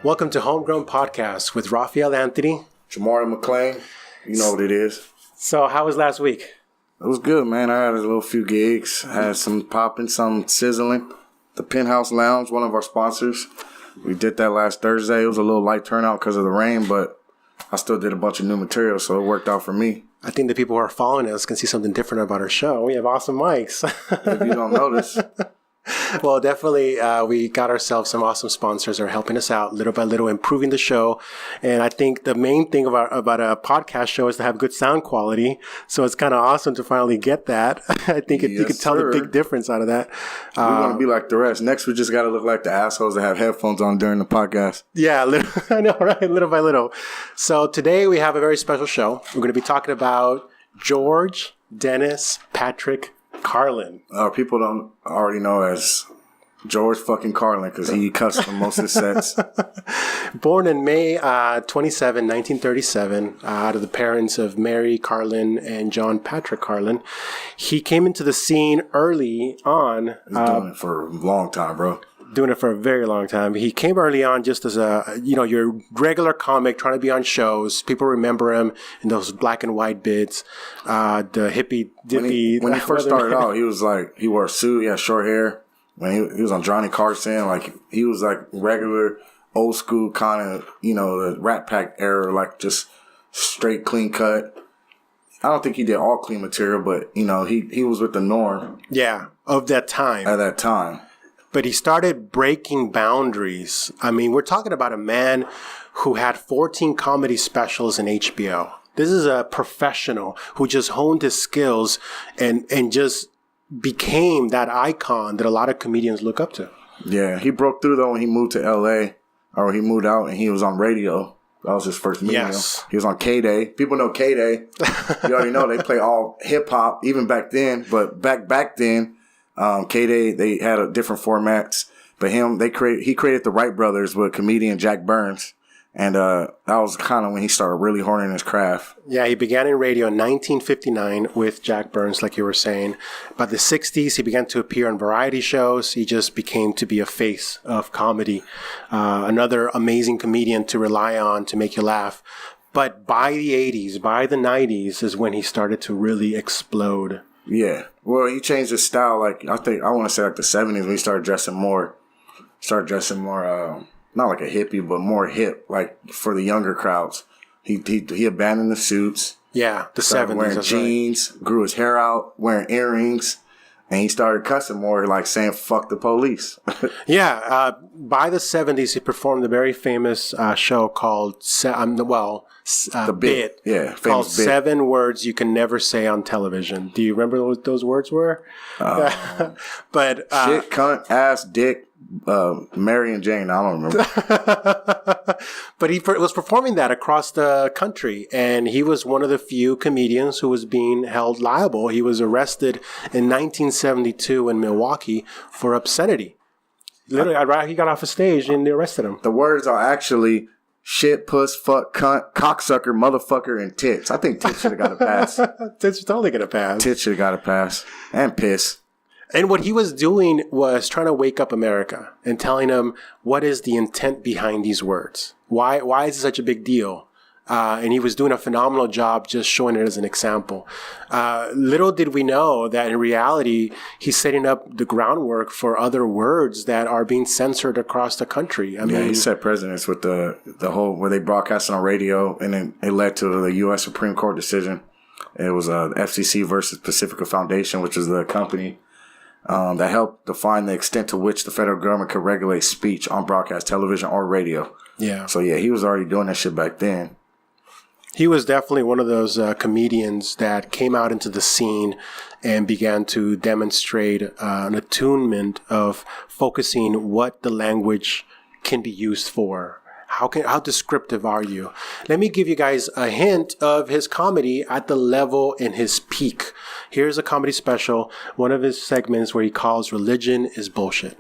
Welcome to Homegrown-Podcast with Raphael Anthony. Jamario McLean. You know what it is. So, how was last week? It was good, man. I had a little few gigs. I had some popping, some sizzling. The Penthouse Lounge, one of our sponsors. We did that last Thursday. It was a little light turnout because of the rain, but I still did a bunch of new material, so it worked out for me. I think the people who are following us can see something different about our show. We have awesome mics. If you don't notice. Well, definitely, we got ourselves some awesome sponsors who are helping us out little by little, improving the show. And I think the main thing about a podcast show is to have good sound quality. So it's kind of awesome to finally get that. I think you can tell the big difference out of that. We want to be like the rest. Next, we just got to look like the assholes that have headphones on during the podcast. Yeah, I know, right? Little by little. So today we have a very special show. We're going to be talking about George Dennis Patrick Carlin. People don't already know as George fucking Carlin because he cussed on most of his sets. Born in May 27, 1937, out of the parents of Mary Carlin and John Patrick Carlin. He came into the scene early on. He's doing it for a long time, bro. Doing it for a very long time. He came early on just as your regular comic trying to be on shows. People remember him in those black and white bits. The hippie dippy. When he first started out, he wore a suit, he had short hair. When he was on Johnny Carson, he was like regular old school kind of, the Rat Pack era, like just straight clean cut. I don't think he did all clean material, but he was with the norm. Yeah, of that time. At that time. But he started breaking boundaries. I mean, we're talking about a man who had 14 comedy specials in HBO. This is a professional who just honed his skills and just became that icon that a lot of comedians look up to. Yeah, he broke through, though, when he moved to L.A. or he moved out and he was on radio. That was his first medium. Yes. He was on K-Day. People know K-Day. You already know they play all hip-hop, even back then. But back then, K-Day, they had different formats, but he created the Wright brothers with comedian Jack Burns, and that was kind of when he started really honing his craft. Yeah, he began in radio in 1959 with Jack Burns, like you were saying. By the 60s, he began to appear on variety shows. He just became to be a face of comedy, another amazing comedian to rely on to make you laugh. But by the 80s, by the 90s is when he started to really explode. Yeah. Well, he changed his style, I want to say the 70s when he started dressing more, not like a hippie, but more hip, like for the younger crowds. He abandoned the suits. Yeah, the 70s. Wearing jeans, grew his hair out, wearing earrings, and he started cussing more, like saying, fuck the police. Yeah. By the 70s, he performed a very famous show called, The Bit. Yeah, called bit. 7 Words You Can Never Say on Television. Do you remember what those words were? But shit, cunt, ass, dick, Mary and Jane. I don't remember. But he was performing that across the country, and he was one of the few comedians who was being held liable. He was arrested in 1972 in Milwaukee for obscenity. Literally, he got off a stage and they arrested him. The words are actually shit, puss, fuck, cunt, cocksucker, motherfucker, and tits. I think tits should have got a pass. Tits should totally get a pass. Tits should have got a pass. And piss. And what he was doing was trying to wake up America and telling them what is the intent behind these words. Why is it such a big deal? And he was doing a phenomenal job just showing it as an example. Little did we know that in reality, he's setting up the groundwork for other words that are being censored across the country. I mean, he set precedents with the whole, where they broadcasted on radio, and then it led to the U.S. Supreme Court decision. It was FCC versus Pacifica Foundation, which is the company that helped define the extent to which the federal government could regulate speech on broadcast television or radio. Yeah. So, yeah, he was already doing that shit back then. He was definitely one of those comedians that came out into the scene and began to demonstrate an attunement of focusing what the language can be used for. How descriptive are you? Let me give you guys a hint of his comedy at the level in his peak. Here's a comedy special, one of his segments where he calls religion is bullshit.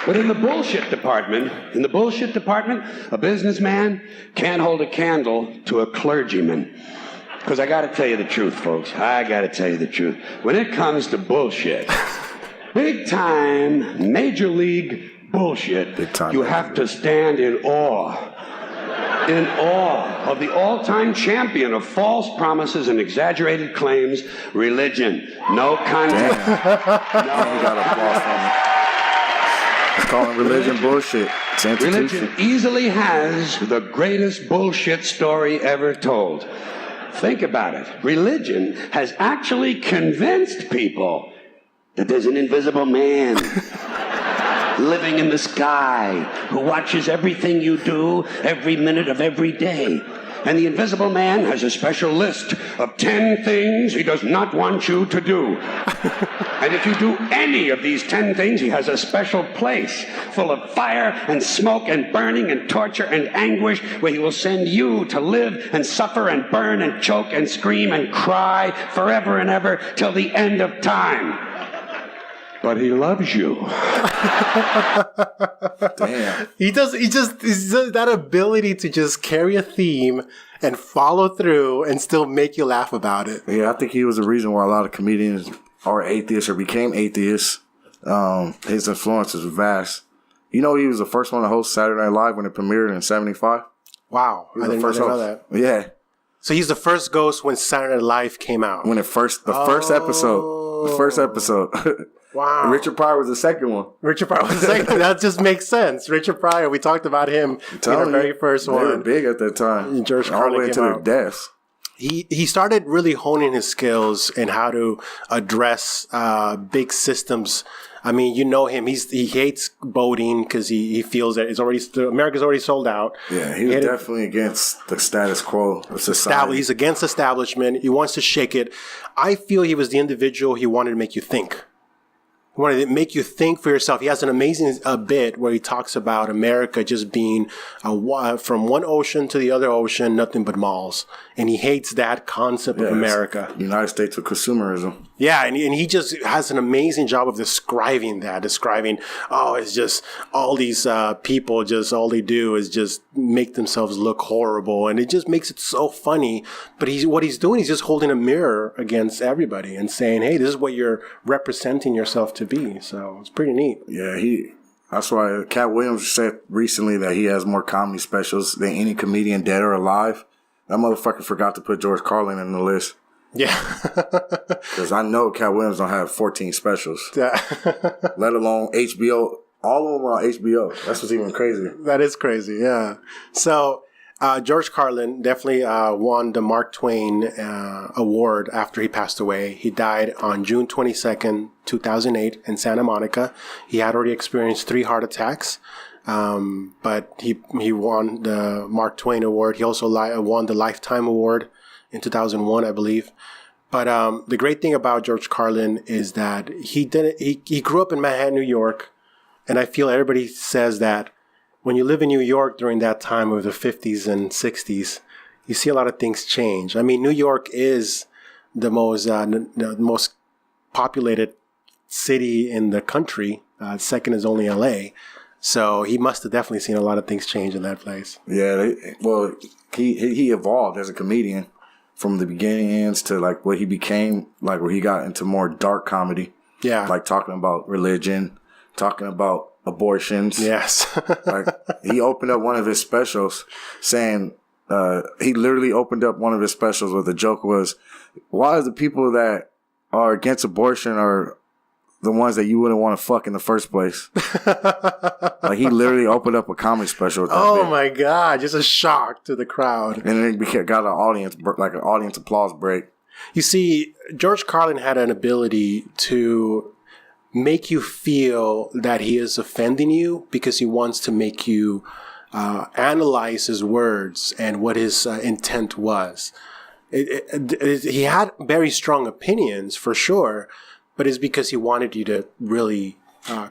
But in the bullshit department, a businessman can't hold a candle to a clergyman. Because I got to tell you the truth, folks. When it comes to bullshit, big time, major league bullshit, Big time. you have to stand in awe. In awe of the all-time champion of false promises and exaggerated claims, religion. No content. You got applause from it. It's calling religion bullshit. It's institution. Religion easily has the greatest bullshit story ever told. Think about it. Religion has actually convinced people that there's an invisible man living in the sky who watches everything you do every minute of every day. And the invisible man has a special list of 10 things he does not want you to do. And if you do any of these 10 things, he has a special place full of fire and smoke and burning and torture and anguish where he will send you to live and suffer and burn and choke and scream and cry forever and ever till the end of time. But he loves you. Damn. He's that ability to just carry a theme and follow through and still make you laugh about it. Yeah, I think he was the reason why a lot of comedians are atheists or became atheists. His influence is vast. You know, he was the first one to host Saturday Night Live when it premiered in 75. Wow. I didn't know that. Yeah. So he's the first ghost when Saturday Night Live came out. When the first episode. The first episode. Wow. Richard Pryor was the second one. That just makes sense. Richard Pryor, we talked about him in the very first one. They were big at that time. George Carlin all the way into their deaths. He started really honing his skills in how to address big systems. I mean, you know him. He hates voting because he feels that America's already sold out. Yeah, he was definitely against the status quo of society. He's against establishment. He wants to shake it. I feel he was the individual he wanted to make you think. He wanted to make you think for yourself. He has an amazing bit where he talks about America just being from one ocean to the other ocean, nothing but malls. And he hates that concept of America. United States of consumerism. Yeah, and he just has an amazing job of describing, it's just all these people, just all they do is just make themselves look horrible. And it just makes it so funny. But what he's doing is just holding a mirror against everybody and saying, hey, this is what you're representing yourself to be. So it's pretty neat. Yeah, that's why Cat Williams said recently that he has more comedy specials than any comedian dead or alive. That motherfucker forgot to put George Carlin in the list. Yeah. Because I know Cat Williams don't have 14 specials. Yeah. Let alone HBO. All of them are on HBO. That's what's even crazy. That is crazy, yeah. So George Carlin definitely won the Mark Twain Award after he passed away. He died on June 22nd, 2008 in Santa Monica. He had already experienced 3 heart attacks. But he won the Mark Twain Award. He also won the Lifetime Award in 2001, I believe. But the great thing about George Carlin is that he grew up in Manhattan, New York, and I feel everybody says that when you live in New York during that time of the 50s and 60s, you see a lot of things change. I mean, New York is the most populated city in the country. Second is only LA. So he must have definitely seen a lot of things change in that place. Yeah, he evolved as a comedian from the beginnings to like what he became, like where he got into more dark comedy. Yeah. Like talking about religion, talking about abortions. Yes. Like he opened up one of his specials saying, he literally opened up one of his specials where the joke was, why is the people that are against abortion are the ones that you wouldn't want to fuck in the first place? Like he literally opened up a comedy special with that. Oh my God, just a shock to the crowd. And then it got an audience applause break. You see, George Carlin had an ability to make you feel that he is offending you because he wants to make you analyze his words and what his intent was. He had very strong opinions for sure, but it's because he wanted you to really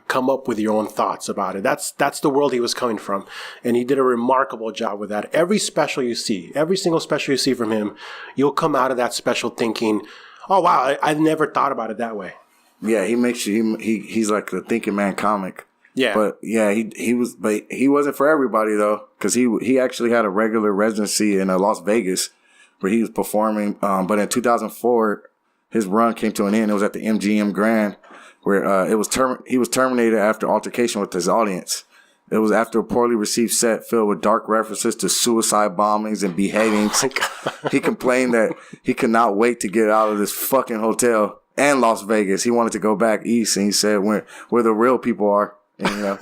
come up with your own thoughts about it. That's the world he was coming from. And he did a remarkable job with that. Every single special you see from him, you'll come out of that special thinking, oh, wow, I never thought about it that way. Yeah, he makes you, he's like the thinking man comic. Yeah. But yeah, he wasn't for everybody though, because he actually had a regular residency in Las Vegas where he was performing. But in 2004, his run came to an end. It was at the MGM Grand. where he was terminated after altercation with his audience. It was after a poorly received set filled with dark references to suicide bombings and beheadings. He complained that he could not wait to get out of this fucking hotel and Las Vegas. He wanted to go back east, and he said where the real people are. And,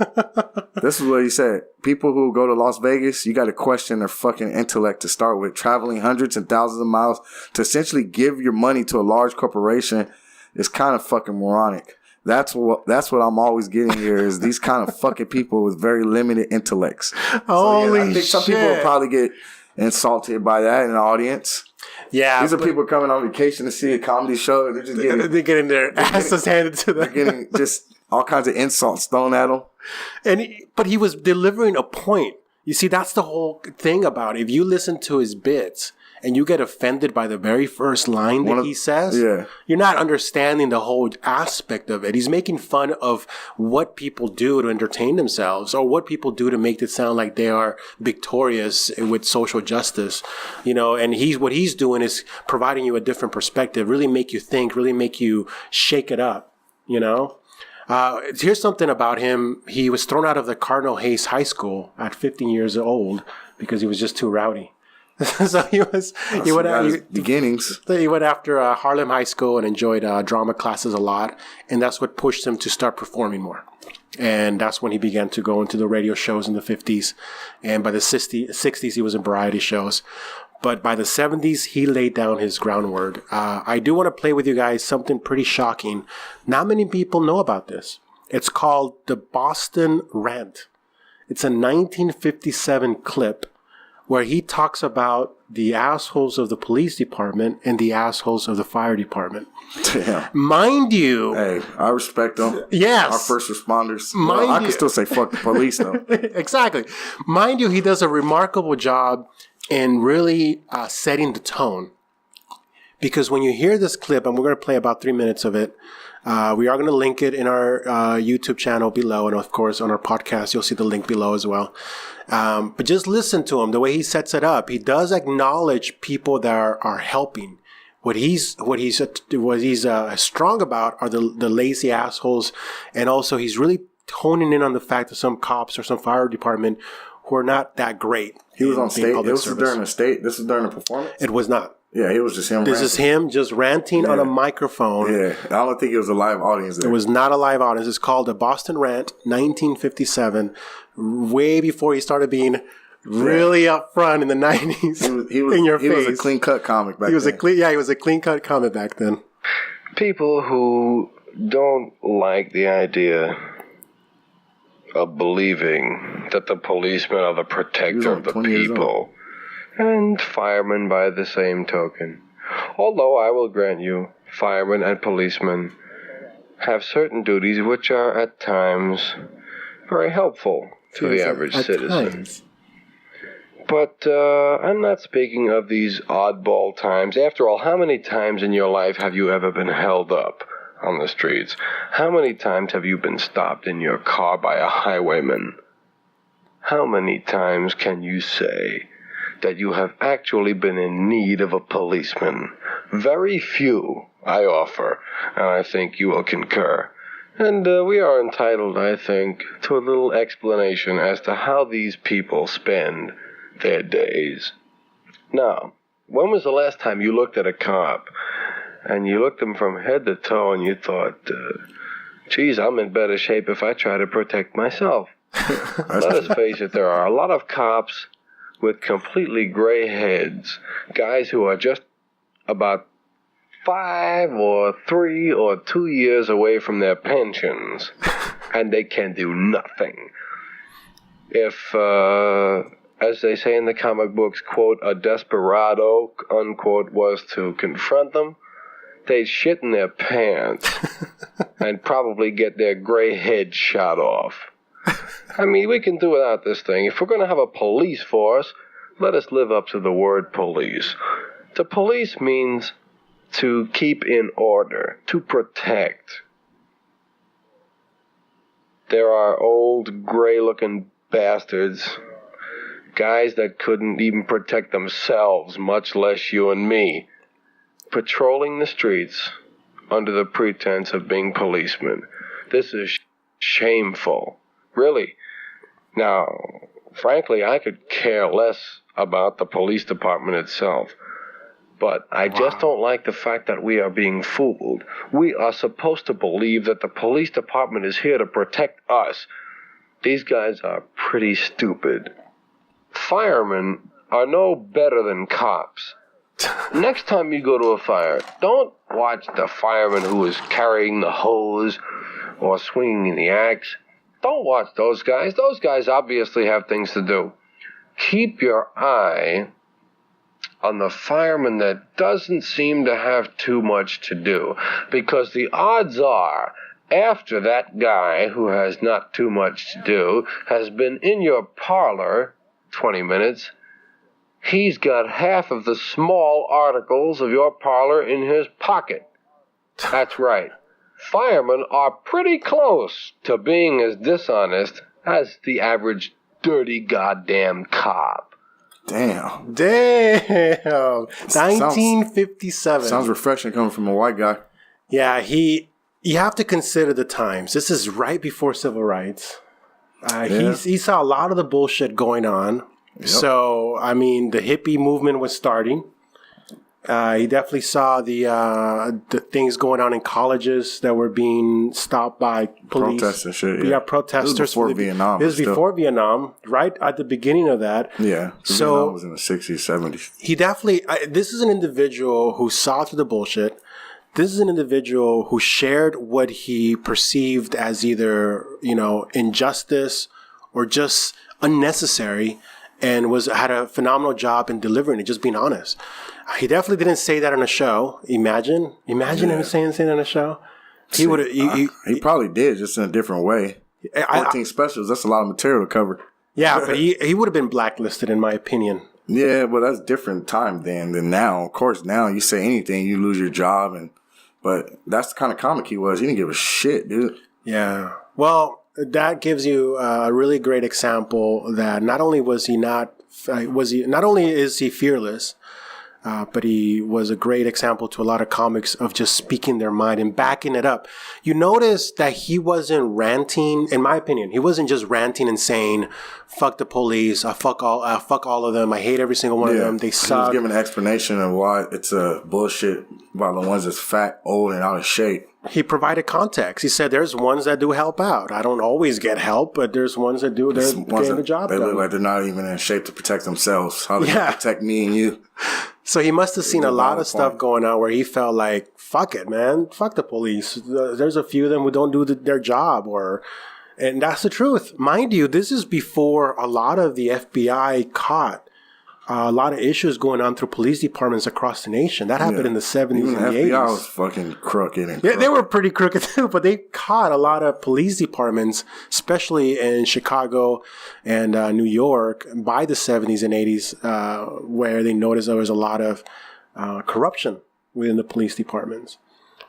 this is what he said. People who go to Las Vegas, you got to question their fucking intellect to start with. Traveling hundreds and thousands of miles to essentially give your money to a large corporation is kind of fucking moronic. That's what I'm always getting here is these kind of fucking people with very limited intellects. Holy I think some people will probably get insulted by that in the audience. Yeah. These are people coming on vacation to see a comedy show and they're getting their asses handed to them. They're getting just all kinds of insults thrown at them. But he was delivering a point. You see, that's the whole thing about it. If you listen to his bits and you get offended by the very first line that he says, you're not understanding the whole aspect of it. He's making fun of what people do to entertain themselves or what people do to make it sound like they are victorious with social justice, and what he's doing is providing you a different perspective, really make you think, really make you shake it up, Here's something about him. He was thrown out of the Cardinal Hayes High School at 15 years old because he was just too rowdy. So he went after Harlem High School and enjoyed drama classes a lot, and that's what pushed him to start performing more. And that's when he began to go into the radio shows in the 50s, and by the 60s he was in variety shows. But by the 70s, he laid down his groundwork. I do want to play with you guys something pretty shocking. Not many people know about this. It's called the Boston Rant. It's a 1957 clip where he talks about the assholes of the police department and the assholes of the fire department. Damn. Mind you. Hey, I respect them. Yes. Our first responders. I can still say fuck the police, though. Exactly. Mind you, he does a remarkable job in really setting the tone. Because when you hear this clip, and we're going to play about 3 minutes of it, we are going to link it in our YouTube channel below. And of course, on our podcast, you'll see the link below as well. But just listen to him, the way he sets it up. He does acknowledge people that are helping. What he's strong about are the lazy assholes. And also he's really honing in on the fact that some cops or some fire department who are not that great. He was on stage. This was during a performance? It was not. Yeah, it was just him ranting. This is him just ranting on a microphone. Yeah, I don't think it was a live audience there. It was not a live audience. It's called the Boston Rant, 1957, way before he started being really up front in the 90s. He was a clean-cut comic back then. He was a clean-cut comic back then. People who don't like the idea of believing that the policemen are the protector of the people, and firemen by the same token. Although I will grant you, firemen and policemen have certain duties which are at times very helpful to the average citizen. But I'm not speaking of these oddball times. After all, how many times in your life have you ever been held up on the streets? How many times have you been stopped in your car by a highwayman? How many times can you say that you have actually been in need of a policeman? Very few, I offer, and I think you will concur. And we are entitled, I think, to a little explanation as to how these people spend their days. Now, when was the last time you looked at a cop and you looked them from head to toe and you thought, geez, I'm in better shape if I try to protect myself? Let us face it, there are a lot of cops with completely gray heads, guys who are just about 5 or 3 or 2 years away from their pensions, and they can do nothing. If, as they say in the comic books, quote, a desperado, unquote, was to confront them, they'd shit in their pants and probably get their gray head shot off. I mean, we can do without this thing. If we're going to have a police force, let us live up to the word police. The police means to keep in order, to protect. There are old, gray-looking bastards, guys that couldn't even protect themselves, much less you and me, patrolling the streets under the pretense of being policemen. This is shameful. Really. Now, frankly, I could care less about the police department itself. But I just don't like the fact that we are being fooled. We are supposed to believe that the police department is here to protect us. These guys are pretty stupid. Firemen are no better than cops. Next time you go to a fire, don't watch the fireman who is carrying the hose or swinging the axe. Don't watch those guys. Those guys obviously have things to do. Keep your eye on the fireman that doesn't seem to have too much to do, because the odds are, after that guy who has not too much to do has been in your parlor 20 minutes, he's got half of the small articles of your parlor in his pocket. That's right. Firemen are pretty close to being as dishonest as the average dirty goddamn cop. Damn. 1957. Sounds refreshing coming from a white guy. Yeah, you have to consider the times. This is right before civil rights. He saw a lot of the bullshit going on. Yep. So, I mean, the hippie movement was starting. He definitely saw the things going on in colleges that were being stopped by police. Protests and shit. Yeah, protesters. It was before Vietnam. It was before Vietnam, right at the beginning of that. Yeah. So Vietnam was in the 60s, 70s. He definitely, this is an individual who saw through the bullshit. This is an individual who shared what he perceived as either, injustice or just unnecessary, and had a phenomenal job in delivering it, just being honest. He definitely didn't say that on a show. Imagine him saying that on a show. He would. He probably did, just in a different way. 14 specials. That's a lot of material to cover. Yeah, but he would have been blacklisted, in my opinion. Yeah, but that's different time then than now. Of course, now you say anything, you lose your job, but that's the kind of comic he was. He didn't give a shit, dude. Yeah. Well, that gives you a really great example that not only is he fearless, but he was a great example to a lot of comics of just speaking their mind and backing it up. You notice that he wasn't ranting, in my opinion. He wasn't just ranting and saying, fuck the police, fuck all of them, I hate every single one of them, they suck. He was giving an explanation of why it's a bullshit about the ones that's fat, old, and out of shape. He provided context. He said there's ones that do help out. I don't always get help, but there's ones that do. They're getting the job done. They look like they're not even in shape to protect themselves. How do they protect me and you? So he must have seen a lot of stuff going on where he felt like, fuck it, man. Fuck the police. There's a few of them who don't do their job. And that's the truth. Mind you, this is before a lot of the FBI caught a lot of issues going on through police departments across the nation. That happened in the 70s Even and the 80s. The FBI was fucking crooked. Yeah, they were pretty crooked too, but they caught a lot of police departments, especially in Chicago and New York, by the 70s and 80s, where they noticed there was a lot of corruption within the police departments.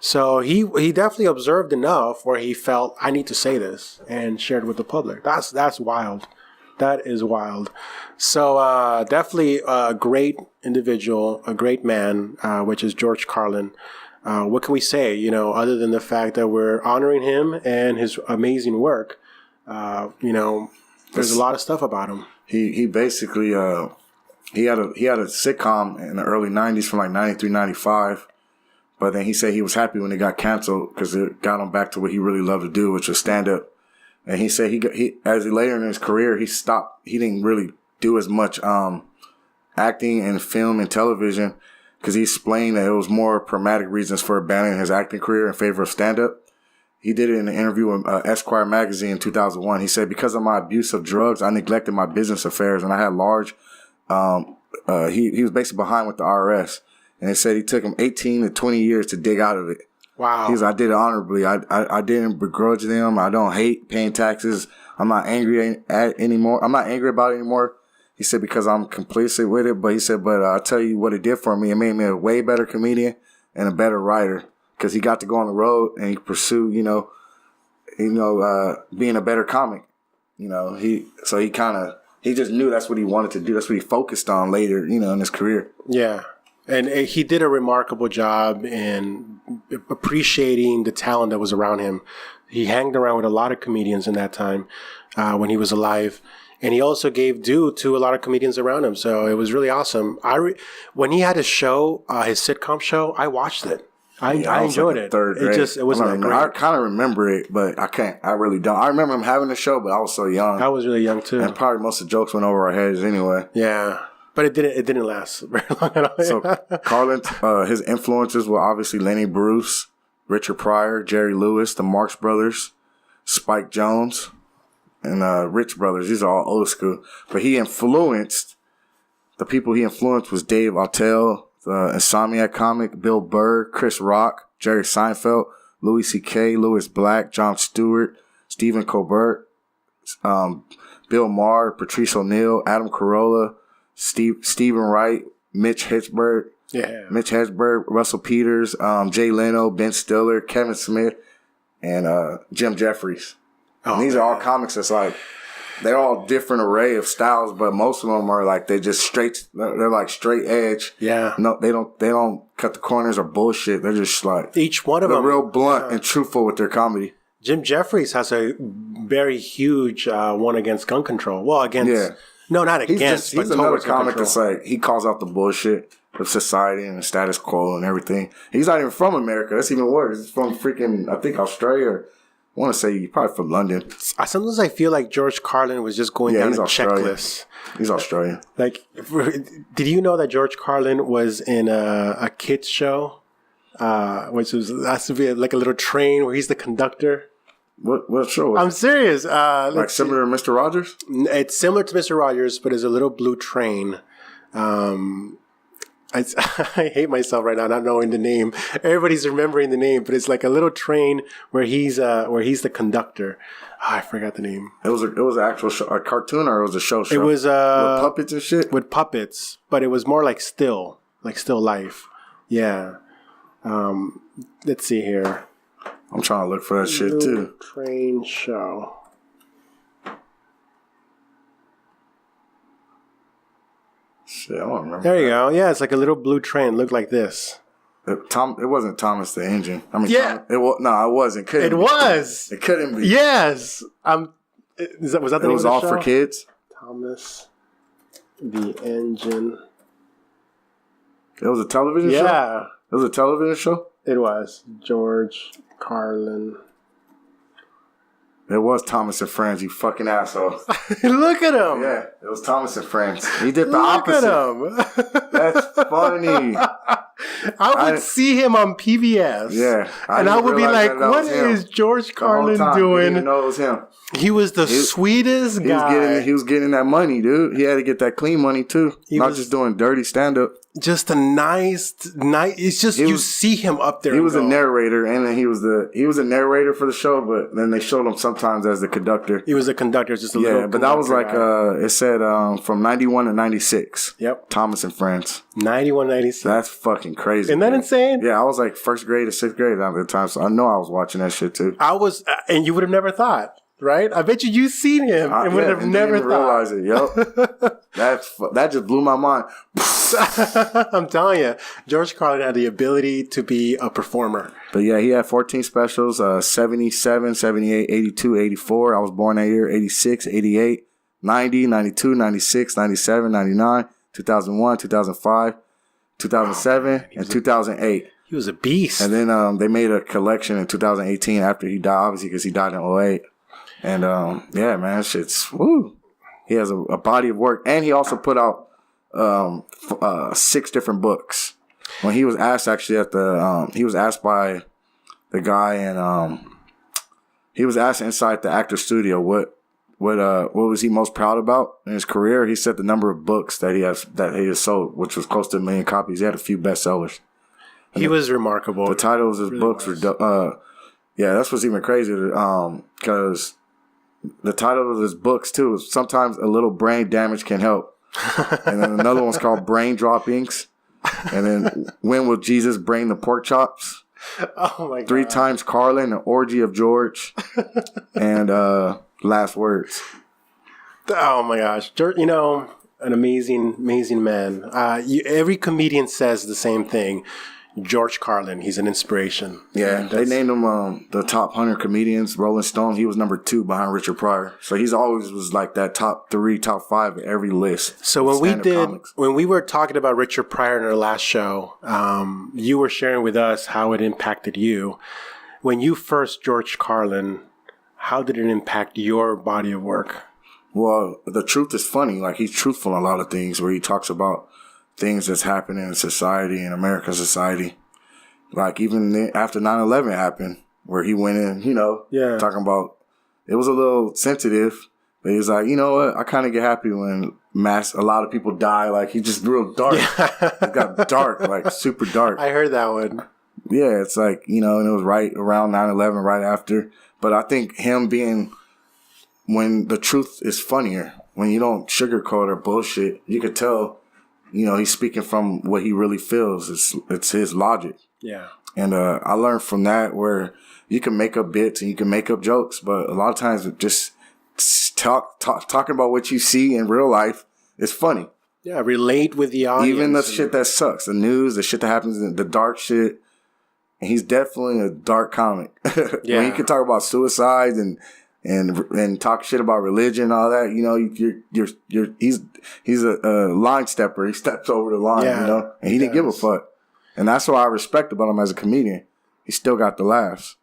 So he definitely observed enough where he felt, I need to say this, and shared with the public. That's wild. That is wild. So definitely a great individual, a great man, which is George Carlin. What can we say, other than the fact that we're honoring him and his amazing work? There's a lot of stuff about him. He basically he had a sitcom in the early 90s from like 93, 95. But then he said he was happy when it got canceled because it got him back to what he really loved to do, which was stand up. And he said as he later in his career, he stopped. He didn't really do as much acting and film and television because he explained that it was more pragmatic reasons for abandoning his acting career in favor of stand-up. He did it in an interview with Esquire magazine in 2001. He said, because of my abuse of drugs, I neglected my business affairs and I had large he was basically behind with the IRS. And they said he took him 18 to 20 years to dig out of it. Wow. He was, I did it honorably. I didn't begrudge them. I don't hate paying taxes. I'm not angry anymore. I'm not angry about it anymore. He said, because I'm complicit with it. But he said, I'll tell you what it did for me. It made me a way better comedian and a better writer. Because he got to go on the road and he pursued, being a better comic. He just knew that's what he wanted to do. That's what he focused on later, in his career. Yeah. And he did a remarkable job in appreciating the talent that was around him. He hanged around with a lot of comedians in that time when he was alive. And he also gave due to a lot of comedians around him. So it was really awesome. When he had his show, his sitcom show, I watched it. I enjoyed it. Third grade. It wasn't that great. I kind of remember it, but I really don't. I remember him having the show, but I was so young. I was really young too. And probably most of the jokes went over our heads anyway. Yeah. But it didn't last very long at all. So Carlin, his influences were obviously Lenny Bruce, Richard Pryor, Jerry Lewis, the Marx Brothers, Spike Jones, and Rich Brothers. These are all old school. But the people he influenced was Dave Attell, the Insomniac comic, Bill Burr, Chris Rock, Jerry Seinfeld, Louis C.K., Louis Black, Jon Stewart, Stephen Colbert, Bill Maher, Patrice O'Neal, Adam Carolla, Stephen Wright, Mitch Hedberg, Russell Peters, Jay Leno, Ben Stiller, Kevin Smith, and Jim Jeffries. And these are all comics that's like, they're all different array of styles, but most of them are like, they're like straight edge. Yeah. No, they don't cut the corners or bullshit. They're just like, each one of them, real blunt and truthful with their comedy. Jim Jeffries has a very huge one against gun control. Well, against, no, not against, he's another comic that's like, he calls out the bullshit of society and the status quo and everything. He's not even from America. That's even worse. He's from freaking, I think, Australia. I want to say he's probably from London. Sometimes I feel like George Carlin was just going down a checklist. He's Australian. Like, did you know that George Carlin was in a kids show, which has to be like a little train where he's the conductor? What show? I'm serious. Like similar to Mr. Rogers? It's similar to Mr. Rogers, but it's a little blue train. I hate myself right now not knowing the name. Everybody's remembering the name, but it's like a little train where he's the conductor. Oh, I forgot the name. It was an actual show, a cartoon, or it was a show? It was with puppets and shit. With puppets, but it was more like still life. Yeah. Let's see here. I'm trying to look for that shit too. Train show. Shit, I don't remember. There you go. Yeah, it's like a little blue train. Looked like this. It wasn't Thomas the Engine. I mean, yeah. It wasn't. It was. It couldn't be. Yes. Was that the name of the show? It was all for kids. Thomas the Engine. It was a television show? Yeah. It was a television show? It was. George Carlin. It was Thomas and Friends, you fucking asshole. Look at him. Yeah, it was Thomas and Friends. He did the opposite. Look at him. That's funny. I would see him on PBS. Yeah. And I would be like, what is George Carlin doing? I didn't know it was him. He was the sweetest guy. He was getting that money, dude. He had to get that clean money, too. Not just doing dirty stand-up. Just a nice. It's just you see him up there. He was a narrator, and then he was a narrator for the show. But then they showed him sometimes as the conductor. He was a conductor, just a little. Yeah, but that was like it said from 91 to 96. Yep, Thomas and Friends. 91, 96. That's fucking crazy. Isn't that insane? Yeah, I was like first grade to sixth grade at the time, so I know I was watching that shit too. I was, and you would have never thought. Right? I bet you've seen him and would have never thought. Realize it, yep. That just blew my mind. I'm telling you, George Carlin had the ability to be a performer. But yeah, he had 14 specials, 77, 78, 82, 84. I was born that year, 86, 88, 90, 92, 96, 97, 99, 2001, 2005, 2007, and 2008. He was a beast. And then they made a collection in 2018 after he died, obviously because he died in 08. And, yeah, man, shit's, woo. He has a body of work. And he also put out 6 different books. When he was asked, actually, he was asked by the guy, and he was asked inside the actor studio what was he most proud about in his career. He said the number of books that he has sold, which was close to 1 million copies. He had a few bestsellers. He was remarkable. The titles of his books were, yeah, that's what's even crazier, because the title of his books, too, is Sometimes a Little Brain Damage Can Help. And then another one's called Brain Droppings. And then When Will Jesus Bring the Pork Chops? Oh, my God. 3 Times Carlin, An Orgy of George. And Last Words. Oh, my gosh. George, an amazing, amazing man. Every comedian says the same thing. George Carlin. He's an inspiration. Yeah, they named him the top 100 comedians. Rolling Stone. He was number 2 behind Richard Pryor. So he's always was like that top 3, top 5 in every list. So when we were talking about Richard Pryor in our last show, you were sharing with us how it impacted you. When you first George Carlin, how did it impact your body of work? Well, the truth is funny. Like, he's truthful in a lot of things where he talks about things that's happening in society, in American society. Like, even after 9/11 happened, where he went in, talking about, it was a little sensitive, but he was like, you know what, I kind of get happy when a lot of people die. Like, he just real dark. It got dark, like super dark. I heard that one. Yeah, it's like, and it was right around 9/11, right after. But I think him being, when the truth is funnier, when you don't sugarcoat or bullshit, you could tell, he's speaking from what he really feels. It's his logic. Yeah. And I learned from that where you can make up bits and you can make up jokes, but a lot of times just talking about what you see in real life is funny. Yeah, relate with the audience. Even the shit that sucks, the news, the shit that happens, the dark shit. And he's definitely a dark comic. Yeah. When you can talk about suicide and talk shit about religion and all that, he's a line stepper. He steps over the line, and he didn't give a fuck. And that's what I respect about him as a comedian. He still got the laughs.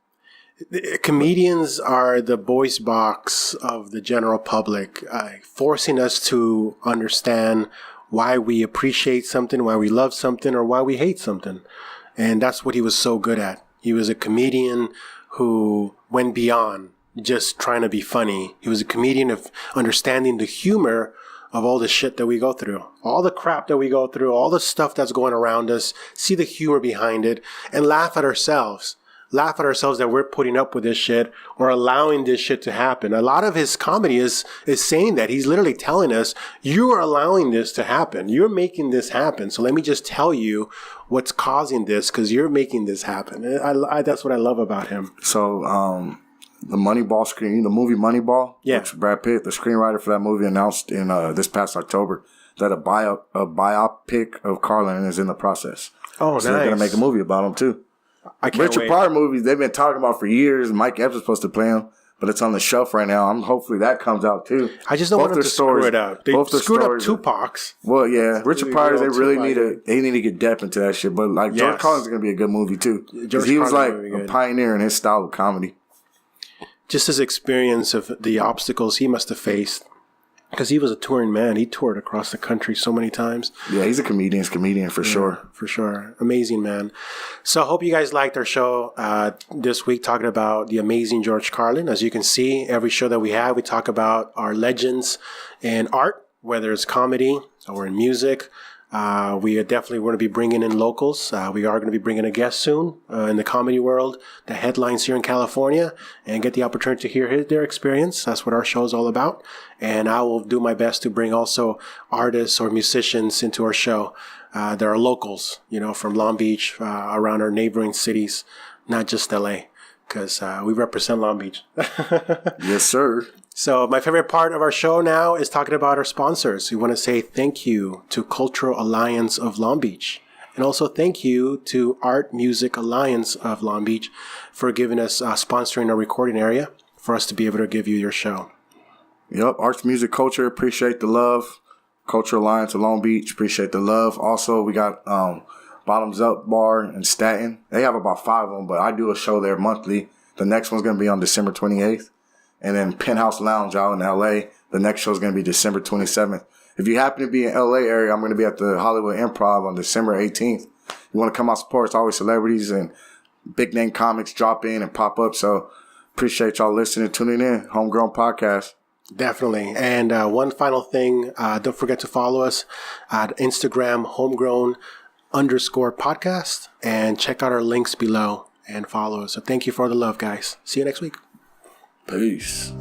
Comedians are the voice box of the general public, forcing us to understand why we appreciate something, why we love something, or why we hate something. And that's what he was so good at. He was a comedian who went beyond just trying to be funny. He was a comedian of understanding the humor of all the shit that we go through, all the crap that we go through, all the stuff that's going around us, see the humor behind it, and laugh at ourselves that we're putting up with this shit or allowing this shit to happen. A lot of his comedy is saying that. He's literally telling us, you are allowing this to happen. You're making this happen. So let me just tell you what's causing this, because you're making this happen. That's what I love about him. So, the Moneyball the movie Moneyball, which Brad Pitt, the screenwriter for that movie, announced in this past October that a biopic of Carlin is in the process. Oh, so they're going to make a movie about him too. I can't Richard Pryor movies they've been talking about for years. Mike Epps is supposed to play him, but it's on the shelf right now. Hopefully that comes out too. I just don't want them to screw it up. They screwed up Tupac's. Well, yeah, Richard Pryor. They really need to get depth into that shit. But like George Carlin's going to be a good movie too, because he was like a pioneer in his style of comedy. Just his experience of the obstacles he must have faced, because he was a touring man. He toured across the country so many times. Yeah, he's a comedian for sure. For sure. Amazing man. So I hope you guys liked our show this week, talking about the amazing George Carlin. As you can see, every show that we have, we talk about our legends in art, whether it's comedy or in music. We are definitely going to be bringing in locals. We are going to be bringing a guest soon in the comedy world, the headlines here in California, and get the opportunity to hear their experience. That's what our show is all about. And I will do my best to bring also artists or musicians into our show. There are locals, from Long Beach, around our neighboring cities, not just LA, because we represent Long Beach. Yes, sir. So my favorite part of our show now is talking about our sponsors. We want to say thank you to Cultural Alliance of Long Beach. And also thank you to Art Music Alliance of Long Beach for giving us sponsoring our recording area for us to be able to give you your show. Yep. Arts, music, culture. Appreciate the love. Cultural Alliance of Long Beach. Appreciate the love. Also, we got Bottoms Up Bar in Staten. They have about 5 of them, but I do a show there monthly. The next one's going to be on December 28th. And then Penthouse Lounge out in LA. The next show is going to be December 27th. If you happen to be in LA area, I'm going to be at the Hollywood Improv on December 18th. You want to come out support? It's always celebrities and big name comics drop in and pop up. So appreciate y'all listening, tuning in. Homegrown-Podcast. Definitely. And one final thing, don't forget to follow us at Instagram, Homegrown_podcast, and check out our links below and follow us. So thank you for the love, guys. See you next week. Peace.